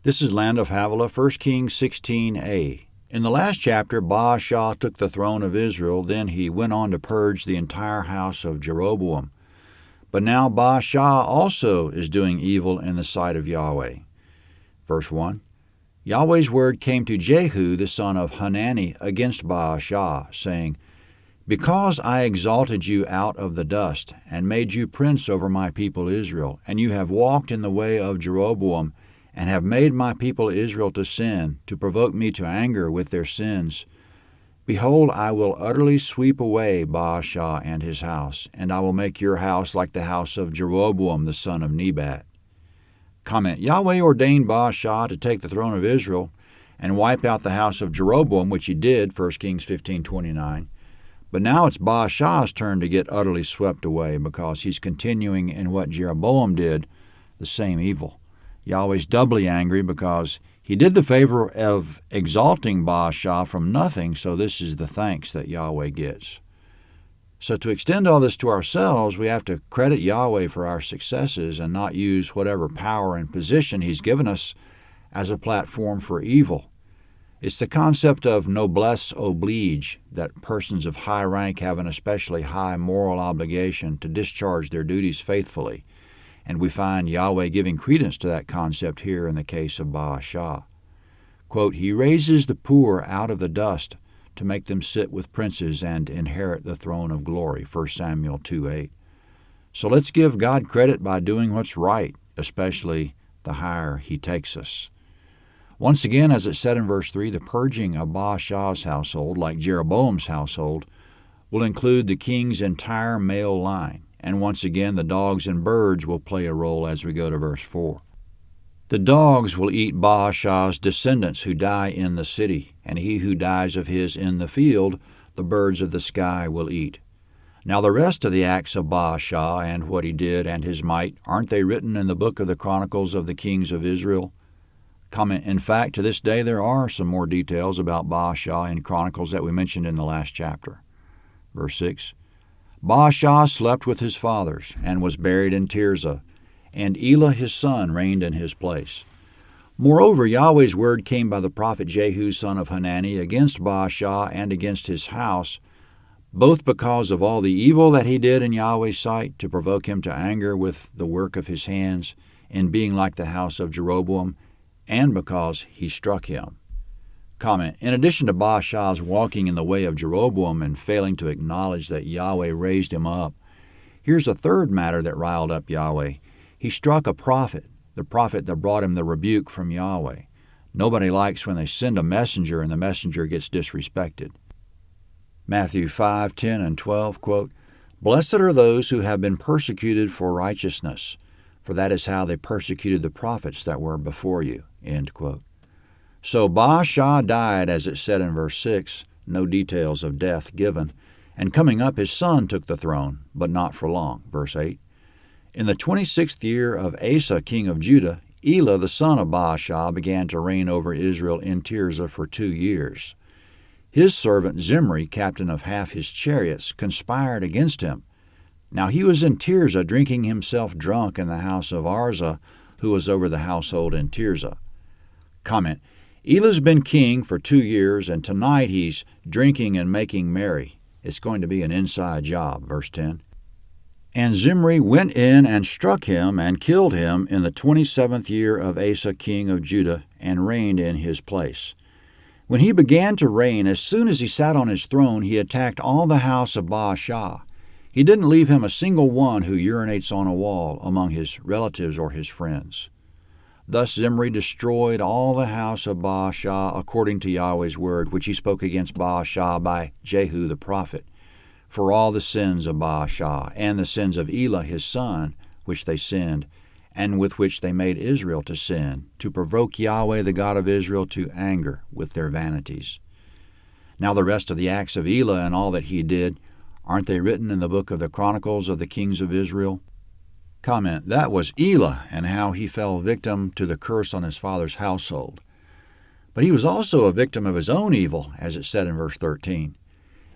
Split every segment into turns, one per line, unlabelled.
This is Land of Havilah, 1 Kings 16a. In the last chapter, Baasha took the throne of Israel. Then he went on to purge the entire house of Jeroboam. But now Baasha also is doing evil in the sight of Yahweh. Verse 1. Yahweh's word came to Jehu the son of Hanani against Baasha, saying, Because I exalted you out of the dust, and made you prince over my people Israel, and you have walked in the way of Jeroboam, and have made my people Israel to sin, to provoke me to anger with their sins. Behold, I will utterly sweep away Baasha and his house, and I will make your house like the house of Jeroboam the son of Nebat. Comment: Yahweh ordained Baasha to take the throne of Israel and wipe out the house of Jeroboam, which he did, 1 Kings 15:29. But now it's Baasha's turn to get utterly swept away because he's continuing in what Jeroboam did, the same evil. Yahweh's doubly angry because he did the favor of exalting Baasha from nothing, so this is the thanks that Yahweh gets. So to extend all this to ourselves, we have to credit Yahweh for our successes and not use whatever power and position he's given us as a platform for evil. It's the concept of noblesse oblige, that persons of high rank have an especially high moral obligation to discharge their duties faithfully. And we find Yahweh giving credence to that concept here in the case of Baasha. Quote, He raises the poor out of the dust to make them sit with princes and inherit the throne of glory, 1 Samuel 2:8. So let's give God credit by doing what's right, especially the higher he takes us. Once again, as it said in verse 3, the purging of Baasha's household, like Jeroboam's household, will include the king's entire male line. And once again, the dogs and birds will play a role as we go to verse 4. The dogs will eat Baasha's descendants who die in the city, and he who dies of his in the field, the birds of the sky will eat. Now the rest of the acts of Baasha and what he did and his might, aren't they written in the book of the Chronicles of the Kings of Israel? Comment: In fact, to this day there are some more details about Baasha in Chronicles that we mentioned in the last chapter. Verse 6. Baasha slept with his fathers, and was buried in Tirzah, and Elah his son reigned in his place. Moreover, Yahweh's word came by the prophet Jehu son of Hanani against Baasha and against his house, both because of all the evil that he did in Yahweh's sight, to provoke him to anger with the work of his hands, in being like the house of Jeroboam, and because he struck him. Comment: In addition to Baasha's walking in the way of Jeroboam and failing to acknowledge that Yahweh raised him up, here's a third matter that riled up Yahweh. He struck a prophet, the prophet that brought him the rebuke from Yahweh. Nobody likes when they send a messenger and the messenger gets disrespected. Matthew 5:10 and 12, quote, Blessed are those who have been persecuted for righteousness, for that is how they persecuted the prophets that were before you, end quote. So Baasha died, as it said in verse 6, no details of death given, and coming up his son took the throne, but not for long, verse 8. In the 26th year of Asa, king of Judah, Elah the son of Baasha began to reign over Israel in Tirzah for 2 years. His servant Zimri, captain of half his chariots, conspired against him. Now he was in Tirzah drinking himself drunk in the house of Arzah, who was over the household in Tirzah. Comment: Elah's been king for 2 years, and tonight he's drinking and making merry. It's going to be an inside job, verse 10. And Zimri went in and struck him and killed him in the 27th year of Asa king of Judah, and reigned in his place. When he began to reign, as soon as he sat on his throne, he attacked all the house of Baasha. He didn't leave him a single one who urinates on a wall among his relatives or his friends. Thus Zimri destroyed all the house of Baasha according to Yahweh's word, which he spoke against Baasha by Jehu the prophet, for all the sins of Baasha and the sins of Elah his son, which they sinned, and with which they made Israel to sin, to provoke Yahweh the God of Israel to anger with their vanities. Now the rest of the acts of Elah and all that he did, aren't they written in the book of the Chronicles of the Kings of Israel? Comment: That was Elah, and how he fell victim to the curse on his father's household. But he was also a victim of his own evil, as it said in verse 13.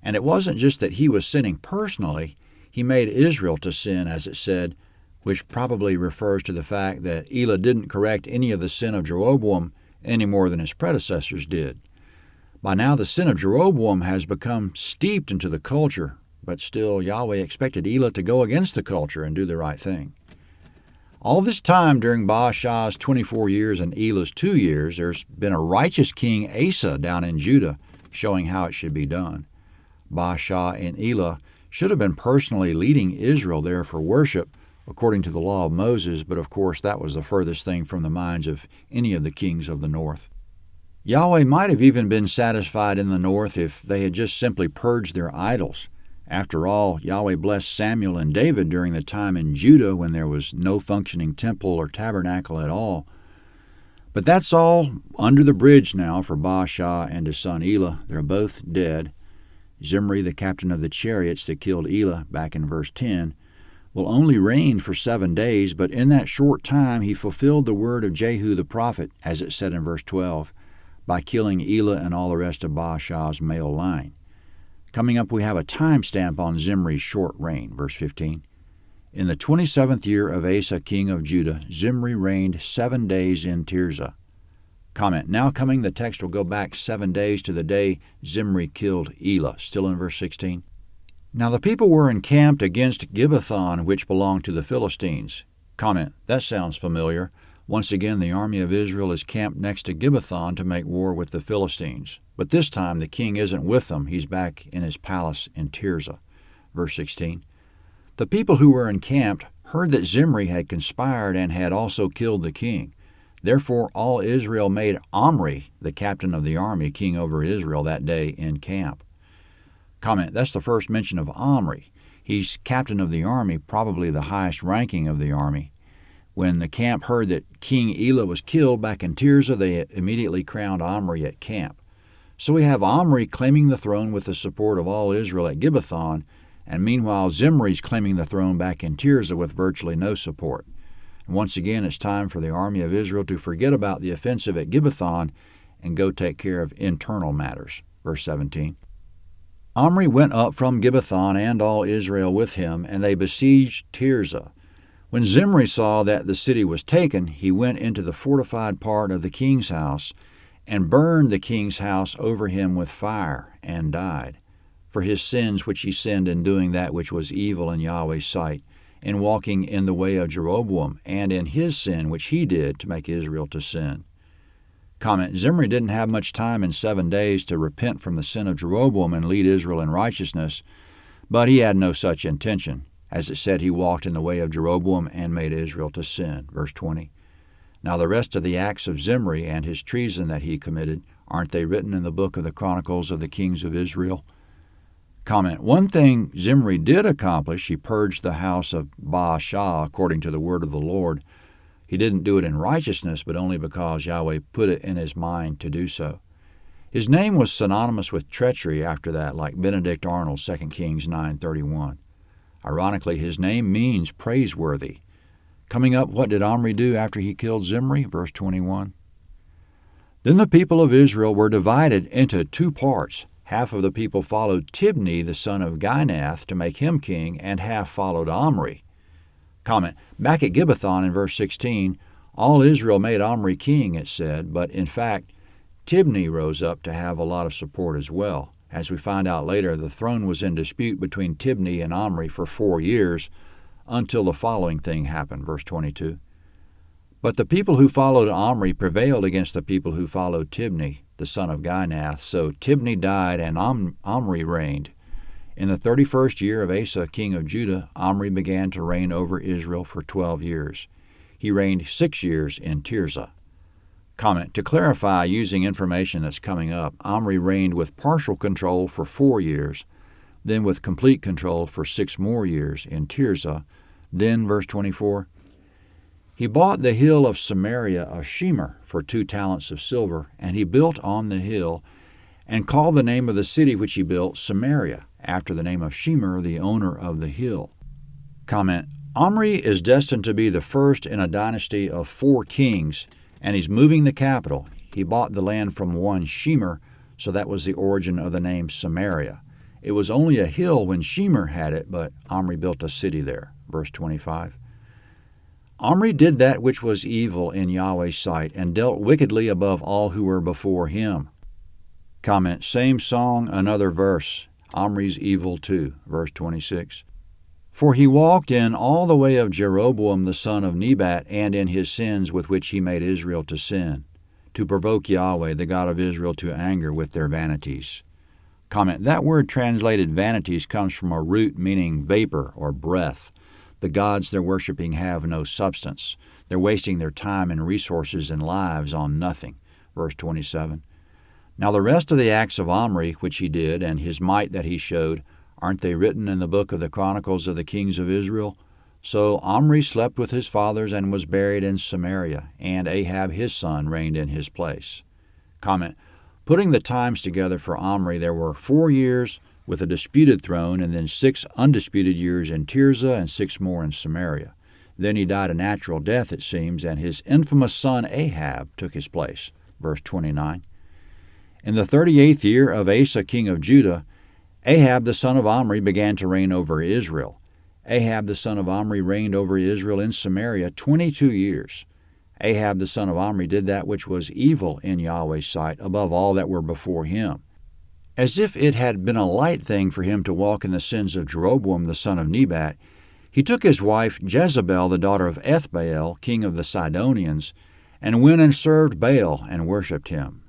And it wasn't just that he was sinning personally, he made Israel to sin, as it said, which probably refers to the fact that Elah didn't correct any of the sin of Jeroboam any more than his predecessors did. By now the sin of Jeroboam has become steeped into the culture, but still Yahweh expected Elah to go against the culture and do the right thing. All this time during Baashah's 24 years and Elah's 2 years, there's been a righteous king Asa down in Judah showing how it should be done. Baashah and Elah should have been personally leading Israel there for worship according to the law of Moses, but of course that was the furthest thing from the minds of any of the kings of the north. Yahweh might have even been satisfied in the north if they had just simply purged their idols. After all, Yahweh blessed Samuel and David during the time in Judah when there was no functioning temple or tabernacle at all. But that's all under the bridge now for Baashah and his son Elah. They're both dead. Zimri, the captain of the chariots that killed Elah back in verse 10, will only reign for 7 days, but in that short time he fulfilled the word of Jehu the prophet, as it said in verse 12, by killing Elah and all the rest of Baashah's male line. Coming up, we have a timestamp on Zimri's short reign, verse 15. In the 27th year of Asa, king of Judah, Zimri reigned 7 days in Tirzah. Comment, now coming, the text will go back 7 days to the day Zimri killed Elah, still in verse 16. Now the people were encamped against Gibbethon, which belonged to the Philistines. Comment, that sounds familiar. Once again, the army of Israel is camped next to Gibbethon to make war with the Philistines. But this time the king isn't with them. He's back in his palace in Tirzah. Verse 16. The people who were encamped heard that Zimri had conspired and had also killed the king. Therefore all Israel made Omri, the captain of the army, king over Israel that day in camp. Comment, that's the first mention of Omri. He's captain of the army, probably the highest ranking of the army. When the camp heard that King Elah was killed back in Tirzah, they immediately crowned Omri at camp. So we have Omri claiming the throne with the support of all Israel at Gibbethon, and meanwhile Zimri's claiming the throne back in Tirzah with virtually no support. And once again, it's time for the army of Israel to forget about the offensive at Gibbethon and go take care of internal matters. Verse 17. Omri went up from Gibbethon and all Israel with him, and they besieged Tirzah. When Zimri saw that the city was taken, he went into the fortified part of the king's house and burned the king's house over him with fire, and died, for his sins which he sinned in doing that which was evil in Yahweh's sight, in walking in the way of Jeroboam, and in his sin which he did to make Israel to sin. Comment, Zimri didn't have much time in 7 days to repent from the sin of Jeroboam and lead Israel in righteousness, but he had no such intention. As it said, he walked in the way of Jeroboam and made Israel to sin. Verse 20. Now the rest of the acts of Zimri and his treason that he committed, aren't they written in the book of the Chronicles of the Kings of Israel? Comment, one thing Zimri did accomplish, he purged the house of Baashah according to the word of the Lord. He didn't do it in righteousness, but only because Yahweh put it in his mind to do so. His name was synonymous with treachery after that, like Benedict Arnold's 2 Kings 9:31. Ironically, his name means praiseworthy. Coming up, what did Omri do after he killed Zimri? Verse 21. Then the people of Israel were divided into 2 parts. Half of the people followed Tibni, the son of Ginath, to make him king, and half followed Omri. Comment, back at Gibbethon in verse 16, all Israel made Omri king, it said, but in fact, Tibni rose up to have a lot of support as well. As we find out later, the throne was in dispute between Tibni and Omri for 4 years until the following thing happened, verse 22. But the people who followed Omri prevailed against the people who followed Tibni, the son of Ginath. So Tibni died and Omri reigned. In the 31st year of Asa, king of Judah, Omri began to reign over Israel for 12 years. He reigned 6 years in Tirzah. Comment, to clarify using information that's coming up, Omri reigned with partial control for 4 years, then with complete control for 6 more years in Tirzah. Then, verse 24, he bought the hill of Samaria of Shemer for 2 talents of silver, and he built on the hill, and called the name of the city which he built Samaria, after the name of Shemer, the owner of the hill. Comment, Omri is destined to be the first in a dynasty of 4 kings, and he's moving the capital. He bought the land from one Shemer, so that was the origin of the name Samaria. It was only a hill when Shemer had it, but Omri built a city there. Verse 25. Omri did that which was evil in Yahweh's sight, and dealt wickedly above all who were before him. Comment, same song, another verse. Omri's evil too. Verse 26. For he walked in all the way of Jeroboam the son of Nebat, and in his sins with which he made Israel to sin, to provoke Yahweh, the God of Israel, to anger with their vanities. Comment, that word translated vanities comes from a root meaning vapor or breath. The gods they're worshiping have no substance. They're wasting their time and resources and lives on nothing. Verse 27. Now the rest of the acts of Omri which he did, and his might that he showed, aren't they written in the book of the Chronicles of the Kings of Israel? So Omri slept with his fathers and was buried in Samaria, and Ahab his son reigned in his place. Comment, putting the times together for Omri, there were 4 years with a disputed throne, and then 6 undisputed years in Tirzah, and 6 more in Samaria. Then he died a natural death, it seems, and his infamous son Ahab took his place. Verse 29. In the 38th year of Asa king of Judah, Ahab the son of Omri began to reign over Israel. Ahab the son of Omri reigned over Israel in Samaria 22 years. Ahab the son of Omri did that which was evil in Yahweh's sight above all that were before him. As if it had been a light thing for him to walk in the sins of Jeroboam the son of Nebat, he took his wife Jezebel, the daughter of Ethbaal, king of the Sidonians, and went and served Baal and worshipped him.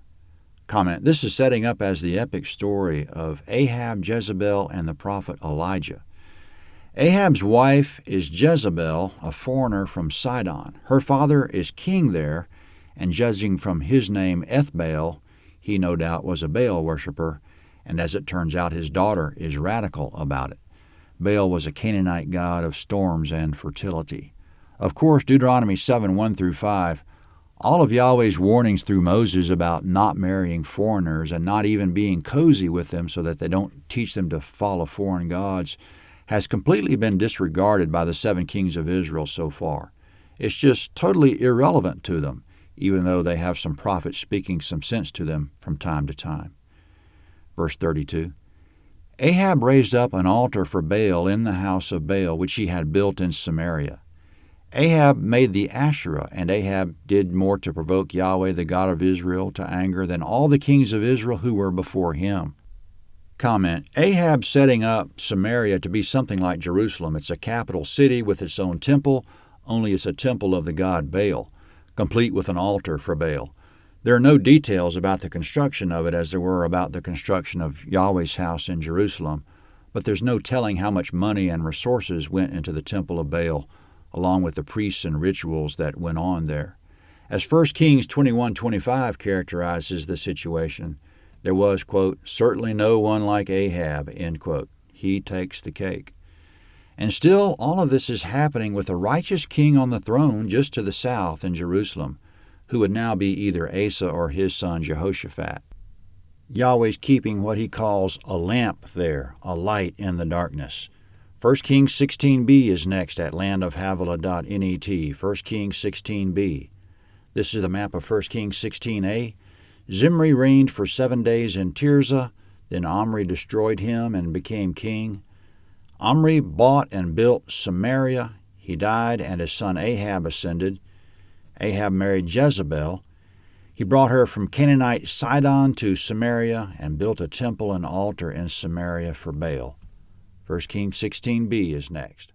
Comment, this is setting up as the epic story of Ahab, Jezebel, and the prophet Elijah. Ahab's wife is Jezebel, a foreigner from Sidon. Her father is king there, and judging from his name Ethbaal, he no doubt was a Baal worshiper, and as it turns out, his daughter is radical about it. Baal was a Canaanite god of storms and fertility. Of course, Deuteronomy 7:1-5, all of Yahweh's warnings through Moses about not marrying foreigners and not even being cozy with them so that they don't teach them to follow foreign gods, has completely been disregarded by the 7 kings of Israel so far. It's just totally irrelevant to them, even though they have some prophets speaking some sense to them from time to time. Verse 32. Ahab raised up an altar for Baal in the house of Baal, which he had built in Samaria. Ahab made the Asherah, and Ahab did more to provoke Yahweh, the God of Israel, to anger than all the kings of Israel who were before him. Comment, Ahab setting up Samaria to be something like Jerusalem. It's a capital city with its own temple, only it's a temple of the god Baal, complete with an altar for Baal. There are no details about the construction of it as there were about the construction of Yahweh's house in Jerusalem, but there's no telling how much money and resources went into the temple of Baal, along with the priests and rituals that went on there. As 1 Kings 21:25 characterizes the situation, there was, quote, certainly no one like Ahab, end quote. He takes the cake. And still, all of this is happening with a righteous king on the throne just to the south in Jerusalem, who would now be either Asa or his son Jehoshaphat. Yahweh's keeping what he calls a lamp there, a light in the darkness. 1 Kings 16b is next at landofhavilah.net, 1 Kings 16b. This is the map of 1 Kings 16a. Zimri reigned for 7 days in Tirzah, then Omri destroyed him and became king. Omri bought and built Samaria. He died, and his son Ahab ascended. Ahab married Jezebel. He brought her from Canaanite Sidon to Samaria and built a temple and altar in Samaria for Baal. 1 Kings 16b is next.